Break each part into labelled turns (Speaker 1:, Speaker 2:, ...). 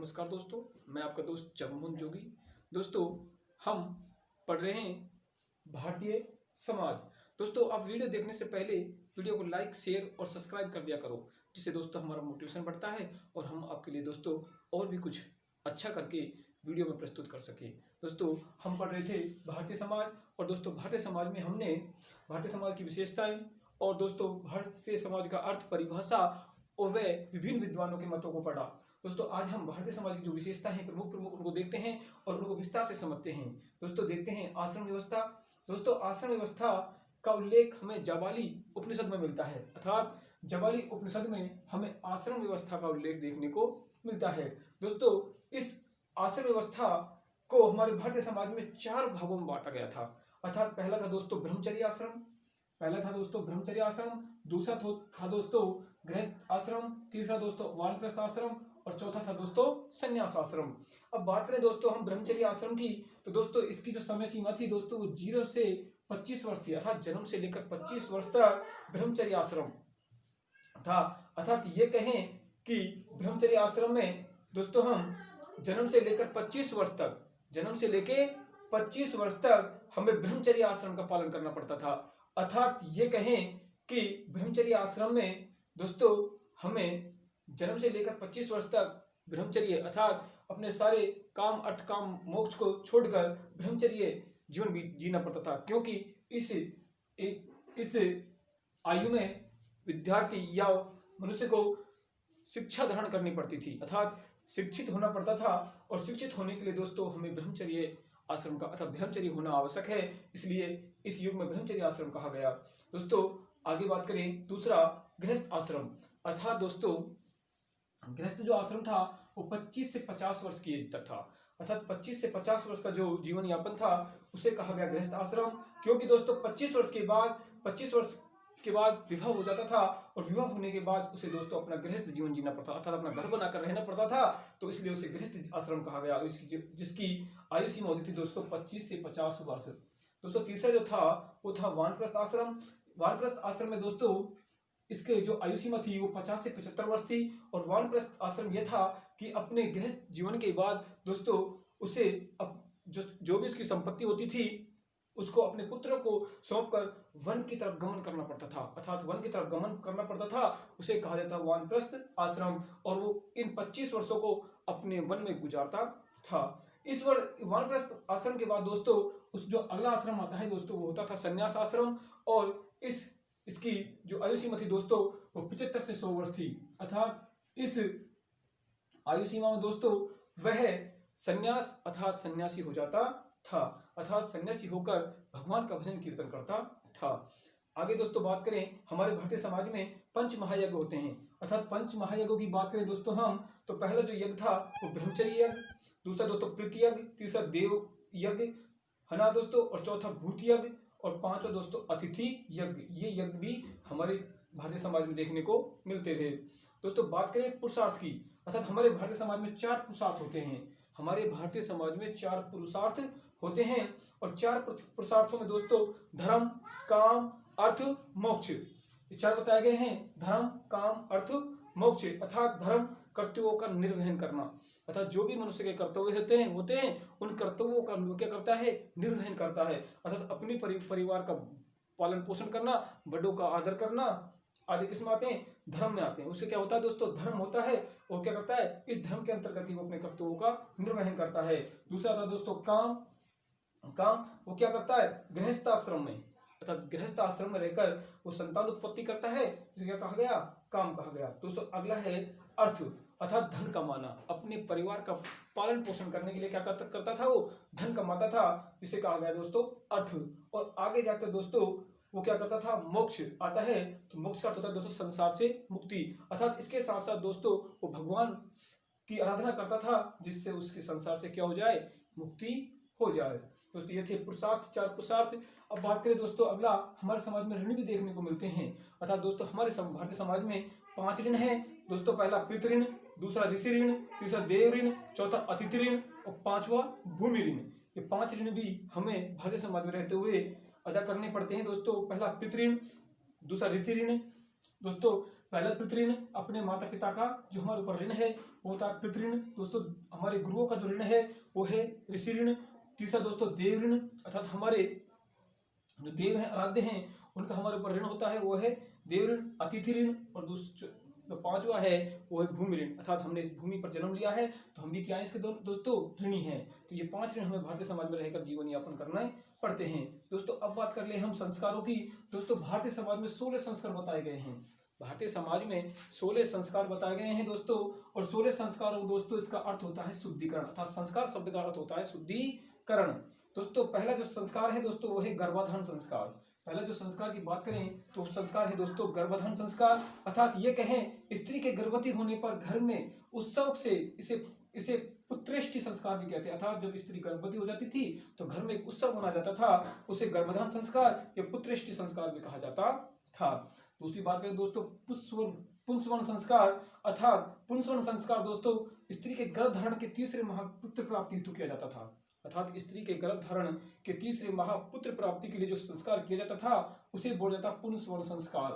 Speaker 1: नमस्कार दोस्तों, मैं आपका दोस्त जगमोहन जोगी। दोस्तों, हम पढ़ रहे हैं भारतीय समाज। दोस्तों, आप वीडियो देखने से पहले वीडियो को लाइक, शेयर और सब्सक्राइब कर दिया करो, जिससे दोस्तों हमारा मोटिवेशन बढ़ता है और हम आपके लिए दोस्तों और भी कुछ अच्छा करके वीडियो में प्रस्तुत कर सके। दोस्तों, हम पढ़ रहे थे भारतीय समाज और दोस्तों भारतीय समाज में हमने भारतीय समाज की विशेषताएं और दोस्तों भारतीय समाज का अर्थ, परिभाषा और वह विभिन्न विद्वानों के मतों को पढ़ा। दोस्तों, आज हम भारतीय समाज की जो विशेषता है प्रमुख उनको देखते हैं और उनको विस्तार से समझते हैं। दोस्तों, देखते हैं आश्रम व्यवस्था। दोस्तों, आश्रम व्यवस्था का उल्लेख हमें जाबाली उपनिषद में मिलता है, अर्थात जाबाली उपनिषद में हमें आश्रम व्यवस्था का उल्लेख देखने को मिलता है। दोस्तों, इस आश्रम व्यवस्था को हमारे भारतीय समाज में 4 भागों में बांटा गया था, अर्थात पहला था दोस्तों ब्रह्मचर्य आश्रम, दूसरा था दोस्तों गृहस्थ आश्रम, तीसरा दोस्तों वानप्रस्थ आश्रम और चौथा था दोस्तों संन्यास आश्रम। अब बात करें दोस्तों हम ब्रह्मचर्य आश्रम की, तो दोस्तों इसकी जो समय सीमा थी दोस्तों वो 0 से 25 वर्ष थी, अर्थात जन्म से लेकर 25 वर्ष तक ब्रह्मचर्य आश्रम था। अर्थात ये कहें कि ब्रह्मचर्य आश्रम में दोस्तों हम जन्म से लेकर 25 वर्ष तक हमें ब्रह्मचर्य आश्रम का पालन करना पड़ता था। अर्थात ये कहें कि ब्रह्मचर्य आश्रम में दोस्तों हमें जन्म से लेकर 25 वर्ष तक ब्रह्मचर्य अर्थात अपने सारे काम, अर्थ काम, मोक्ष को छोड़कर ब्रह्मचर्य जीवन भी जीना पड़ता था, क्योंकि इस आयु में विद्यार्थी या मनुष्य को शिक्षा धारण करनी पड़ती थी, अर्थात शिक्षित होना पड़ता था। और शिक्षित होने के लिए दोस्तों हमें ब्रह्मचर्य आश्रम का अर्थात ब्रह्मचर्य होना आवश्यक है, इसलिए इस युग में ब्रह्मचर्य आश्रम कहा गया। दोस्तों, आगे बात करें दूसरा गृहस्थ आश्रम, अर्थात दोस्तों गृहस्थ जो आश्रम था वो 25 से 50 वर्ष की एज तक था, अर्थात 25 से 50 वर्ष का जो जीवन यापन था उसे कहा गया गृहस्थ आश्रम, क्योंकि दोस्तों 25 वर्ष के बाद विवाह हो जाता था और विवाह होने के बाद उसे दोस्तों अपना गृहस्थ जीवन जीना पड़ता, अर्थात अपना घर बनाकर रहना पड़ता था, तो इसलिए उसे गृहस्थ आश्रम कहा गया, जिसकी आयु सीमा होती थी दोस्तों 25 से 50 वर्ष। दोस्तों, तीसरा जो था वो था वानप्रस्थ आश्रम। वानप्रस्थ आश्रम में दोस्तों इसके जो आयु सीमा थी वो 50 से 75 वर्ष थी। और वानप्रस्थ आश्रम यह था कि अपने गृहस्थ जीवन के बाद दोस्तों उसे जो भी उसकी संपत्ति होती थी उसको अपने पुत्र को सौंपकर वन की तरफ गमन करना पड़ता था, अर्थात वन की तरफ गमन करना पड़ता था, उसे कहा जाता वानप्रस्थ आश्रम। और वो इन 25 वर्षों को अपने वन में गुजारता था। इस वानप्रस्थ आश्रम के बाद दोस्तों उस जो अगला आश्रम आता है दोस्तों वो होता था संन्यास आश्रम। और इसकी जो आयु सीमा थी दोस्तों वो 75 से 100 वर्ष थी, अर्थात इस आयु सीमा में दोस्तों वह संन्यास अर्थात सन्यासी हो जाता था, अर्थात सन्यासी होकर भगवान का भजन कीर्तन करता था। आगे दोस्तों बात करें हमारे भारतीय समाज में पंच महायज्ञ होते हैं, अर्थात पंच महायज्ञों की बात करें दोस्तों हम, तो पहला जो यज्ञ था वो ब्रह्मचर्य यज्ञ, दूसरा दोस्तों प्रीति यज्ञ, तीसरा देव यज्ञ है ना दोस्तों, और चौथा भूत यज्ञ, और पांचवा दोस्तों अतिथि यज्ञ। ये यज्ञ भी हमारे भारतीय समाज में देखने को मिलते थे। दोस्तों, बात करें पुरुषार्थ की, अर्थात हमारे भारतीय समाज में 4 पुरुषार्थ होते हैं। हमारे भारतीय समाज में 4 पुरुषार्थ होते हैं और 4 पुरुषार्थों में दोस्तों धर्म, काम, अर्थ, मोक्ष, ये 4 बताए गए हैं। धर्म, काम, अर्थ, मोक्ष, अर्थात धर्म कर्तव्यों का निर्वहन करना, अर्थात जो भी मनुष्य के कर्तव्य होते हैं उन कर्तव्यों का क्या करता है, निर्वहन करता है, अर्थात अपनी परिवार का पालन पोषण करना, बड़ों का आदर करना आदि किस में आते हैं, धर्म में आते हैं। उससे क्या होता है दोस्तों, धर्म होता है और क्या करता है, इस धर्म के अंतर्गत ही वो अपने कर्तव्यों का निर्वहन करता है। दूसरा था दोस्तों काम वो क्या करता है, गृहस्थ आश्रम में, अर्थात गृहस्थ आश्रम में रहकर वो संतान उत्पत्ति करता है, जिसे क्या कहा गया, काम कहा गया। दोस्तों, अगला है अर्थ, अर्थात धन कमाना, अपने परिवार का पालन पोषण करने के लिए क्या करता था, वो धन कमाता था, जिसे कहा गया दोस्तों अर्थ। और आगे जाकर दोस्तों वो क्या करता था, मोक्ष आता है, तो मोक्ष का अर्थ होता है दोस्तों संसार से मुक्ति, अर्थात इसके साथ साथ दोस्तों वो भगवान की आराधना करता था, जिससे उसके संसार से क्या हो जाए, मुक्ति हो जाए। दोस्तों, ये थे पुरुषार्थ, 4 पुरुषार्थ। अब बात करें दोस्तों अगला, हमारे समाज में ऋण भी देखने को मिलते हैं, अर्थात दोस्तों हमारे भारतीय समाज में 5 ऋण हैं दोस्तों। पहला पितृ ऋण, दूसरा ऋषि ऋण, तीसरा देव ऋण, चौथा अतिथि ऋण और 5वां भूमि ऋण। ये 5 ऋण भी हमें भारतीय समाज में रहते हुए अदा करने पड़ते हैं दोस्तों। पहला पितृ ऋण, दूसरा ऋषि ऋण, दोस्तों पहला पितृऋण अपने माता पिता का जो हमारे ऊपर ऋण है वो होता है पितृऋण। दोस्तों हमारे गुरुओं का जो ऋण है वो है ऋषि ऋण। तीसरा दोस्तों देव ऋण, अर्थात हमारे जो देव हैं, आराध्य हैं, उनका हमारे ऊपर ऋण होता है वो है देव ऋण। अतिथि ऋण, और जो पांचवा है वो है भूमि ऋण, अर्थात हमने इस भूमि पर जन्म लिया है तो हम भी क्या है इसके दोस्तों ऋणी हैं। तो ये 5 ऋण हमें भारतीय समाज में रहकर जीवन यापन करना पड़ते हैं। दोस्तों अब बात कर ले हम संस्कारों की। दोस्तों भारतीय समाज में 16 संस्कार बताए गए हैं। भारतीय समाज में 16 संस्कार बताए गए हैं दोस्तों। और 16 संस्कारों दोस्तों इसका अर्थ होता है शुद्धिकरण, अर्थात संस्कार शब्द का अर्थ होता है शुद्धिकरण। दोस्तों पहला जो संस्कार है दोस्तों वो है गर्भाधान संस्कार। पहला जो संस्कार की बात करें तो संस्कार है दोस्तों गर्भाधान संस्कार, अर्थात ये कहें स्त्री के गर्भवती होने पर घर में उत्सव से इसे पुत्रेष्टि संस्कार भी कहते हैं। अर्थात जब स्त्री गर्भवती हो जाती थी तो घर में एक उत्सव मनाया जाता था, उसे गर्भाधान संस्कार या पुत्रेष्टि संस्कार भी कहा जाता था। दूसरी बात करें दोस्तों पुंसवन संस्कार, अर्थात पुंसवन संस्कार दोस्तों स्त्री के गर्भ धारण के तीसरे माह पुत्र प्राप्ति हेतु किया जाता था। अर्थात स्त्री के गर्भ धारण के तीसरे माह पुत्र प्राप्ति के लिए जो संस्कार किया जाता था उसे बोला जाता पुंसवन संस्कार।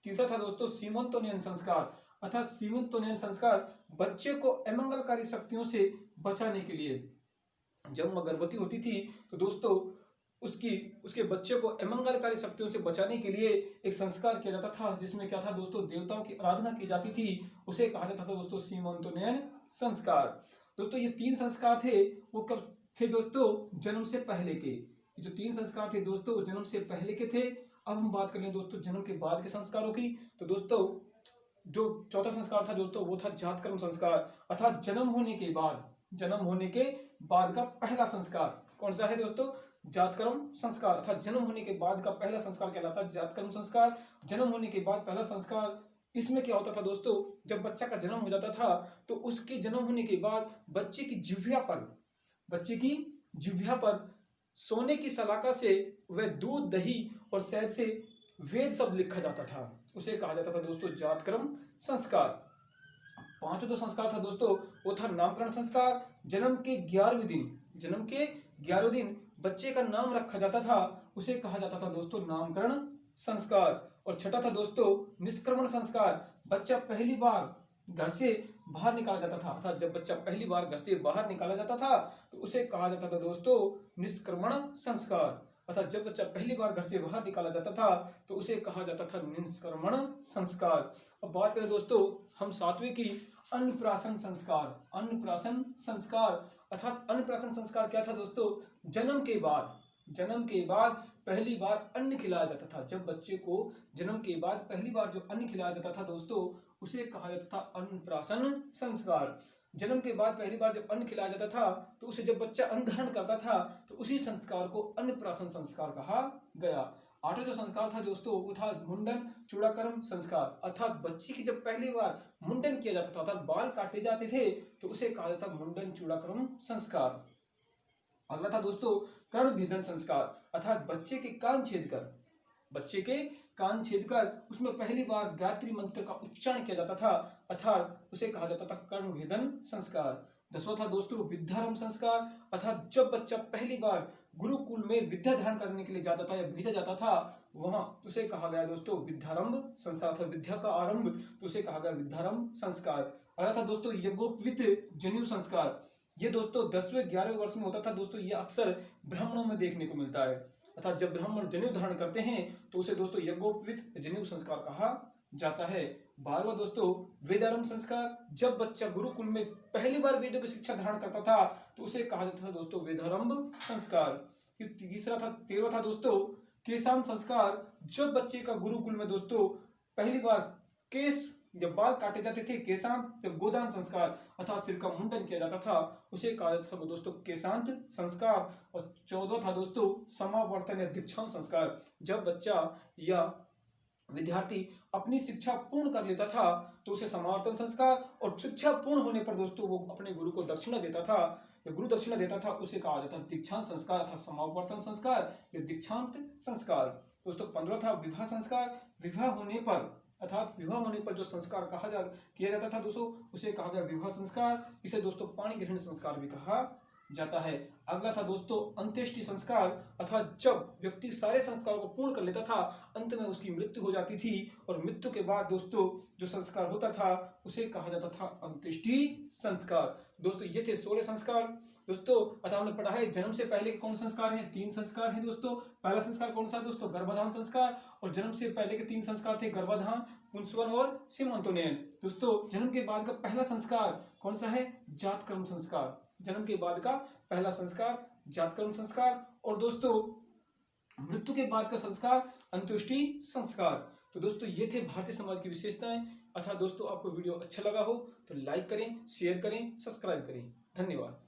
Speaker 1: तीसरा था दोस्तों सीमंतोन्नयन संस्कार, अर्थात सीमंतोन्नयन संस्कार बच्चे को अमंगलकारी शक्तियों से बचाने के लिए। जब मां गर्भवती होती थी तो दोस्तों उसके बच्चे को अमंगलकारी शक्तियों से बचाने के लिए एक संस्कार किया जाता था, जिसमें क्या था दोस्तों देवताओं की आराधना की जाती थी, उसे कहा जाता था दोस्तों सीमंतोन्नयन संस्कार। दोस्तों ये 3 संस्कार थे वो कब थे दोस्तों? जन्म से पहले के। जो 3 संस्कार थे दोस्तों जन्म से पहले के थे। अब हम बात कर लें दोस्तों जन्म के बाद के संस्कारों की। तो दोस्तों जो चौथा संस्कार था दोस्तों वो था जातकर्म संस्कार, अर्थात जन्म होने के बाद का पहला संस्कार। कौन सा है दोस्तों? जातकर्म संस्कार, अर्थात जन्म होने के बाद का पहला संस्कार कहलाता है जातकर्म संस्कार। जन्म होने के बाद पहला संस्कार, इसमें क्या होता था दोस्तों? जब बच्चा का जन्म हो जाता था तो उसके जन्म होने के बाद बच्चे की जिह्वा पर सोने की सलाका से वह दूध, दही और शहद से वेद शब्द लिखा जाता था, उसे कहा जाता था दोस्तों जातकर्म संस्कार। पांचवा जो संस्कार था दोस्तों वो था नामकरण संस्कार। जन्म के 11वें दिन बच्चे का नाम रखा जाता था, उसे कहा जाता था दोस्तों नामकरण संस्कार। और छठा था दोस्तों निष्क्रमण संस्कार। बच्चा पहली बार घर से बाहर निकाला जाता था, अर्थात जब बच्चा पहली बार घर से बाहर निकाला जाता था तो उसे कहा जाता था दोस्तों निष्क्रमण संस्कार। अर्थात जब बच्चा पहली बार घर से बाहर निकाला जाता था तो उसे कहा जाता था निष्क्रमण संस्कार। अब बात करें दोस्तों हम 7वें की अन्नप्राशन संस्कार। अर्थात अन्नप्राशन संस्कार क्या था दोस्तों? जन्म के बाद पहली बार अन्न खिलाया जाता था। जब बच्चे को जन्म के बाद पहली बार जो अन्न खिलाया जाता था दोस्तों उसे कहा जाता था अन्नप्राशन संस्कार। जन्म के बाद पहली बार जब अन्न खिलाया जाता था तो उसे जब बच्चा अन्न धारण करता था तो उसी संस्कार को अन्नप्राशन संस्कार कहा गया। 8वां जो संस्कार था दोस्तों वो था मुंडन चूड़ाकर्म संस्कार। अर्थात बच्चे की जब पहली बार मुंडन किया जाता था, अर्थात बाल काटे जाते थे तो उसे कहा जाता मुंडन चूड़ाकर्म संस्कार। अगला था दोस्तों कर्ण भेदन संस्कार, अर्थात बच्चे के कान छेद कर उसमें पहली बार गायत्री मंत्र का उच्चारण किया जाता था, अर्थात उसे कहा जाता था कर्ण भेदन संस्कार। 10वां था दोस्तों विद्यारंभ संस्कार, अर्थात जब बच्चा पहली बार गुरुकुल में विद्या धारण करने के लिए जाता था या भेजा जाता था वहां उसे कहा गया दोस्तों विद्यारंभ संस्कार, अर्थात विद्या का आरंभ, तो उसे कहा गया विद्यारंभ संस्कार। अगला था दोस्तों यज्ञोपवीत जनेऊ संस्कार। ये दोस्तों 10वें 11वें वर्ष में होता था दोस्तों, ये अक्सर ब्राह्मणों में देखने को मिलता है। अर्थात जब ब्राह्मण जनेऊ धारण करते हैं तो उसे दोस्तों यज्ञोपवीत जनेऊ संस्कार कहा जाता है। 12वां दोस्तों वेदारंभ संस्कार। जब बच्चा गुरुकुल में पहली बार वेदों की शिक्षा धारण करता था तो उसे कहा जाता था दोस्तों वेदारंभ संस्कार। 13वां था दोस्तों केशांत संस्कार। जब बच्चे का गुरुकुल में दोस्तों पहली बार केश जब बाल काटे जाते थे, केशांत, जब गोदान संस्कार अर्थात सिर का मुंडन किया जाता था उसे कहा जाता था दोस्तों केशांत संस्कार। और 14वां था दोस्तों समावर्तन या दीक्षांत संस्कार। जब बच्चा या विद्यार्थी अपनी शिक्षा पूर्ण कर लेता था तो उसे समावर्तन संस्कार, और शिक्षा पूर्ण होने पर दोस्तों वो अपने गुरु को दक्षिणा देता था या गुरु दक्षिणा देता था, उसे कहा जाता दीक्षांत संस्कार अर्थात समावर्तन संस्कार या दीक्षांत संस्कार। दोस्तों 15वां था विवाह संस्कार। विवाह होने पर जो संस्कार किया जाता था दोस्तों उसे कहा गया विवाह संस्कार। इसे दोस्तों पाणी ग्रहण संस्कार भी कहा जाता है। अगला था दोस्तों अंत्येष्टि संस्कार, अर्थात जब व्यक्ति सारे संस्कारों को पूर्ण कर लेता था, अंत में उसकी मृत्यु हो जाती थी और मृत्यु के बाद दोस्तों जो संस्कार होता था उसे कहा जाता था अंत्येष्टि संस्कार। दोस्तों ये थे 16 संस्कार। दोस्तों अतः हमने पढ़ा है जन्म से पहले के कौन संस्कार हैं? 3 संस्कार हैं दोस्तों। पहला संस्कार कौन सा दोस्तों? गर्भाधान संस्कार। और जन्म से पहले के 3 संस्कार थे गर्भाधान, पुंसवन और सीमंतोनयन। दोस्तों जन्म के बाद का पहला संस्कार कौन सा है? जातकर्म संस्कार। जन्म के बाद का पहला संस्कार जातकर्म संस्कार। और दोस्तों मृत्यु के बाद का संस्कार अंत्येष्टि संस्कार। तो दोस्तों ये थे भारतीय समाज की विशेषताएं। अतः दोस्तों आपको वीडियो अच्छा लगा हो तो लाइक करें, शेयर करें, सब्सक्राइब करें। धन्यवाद।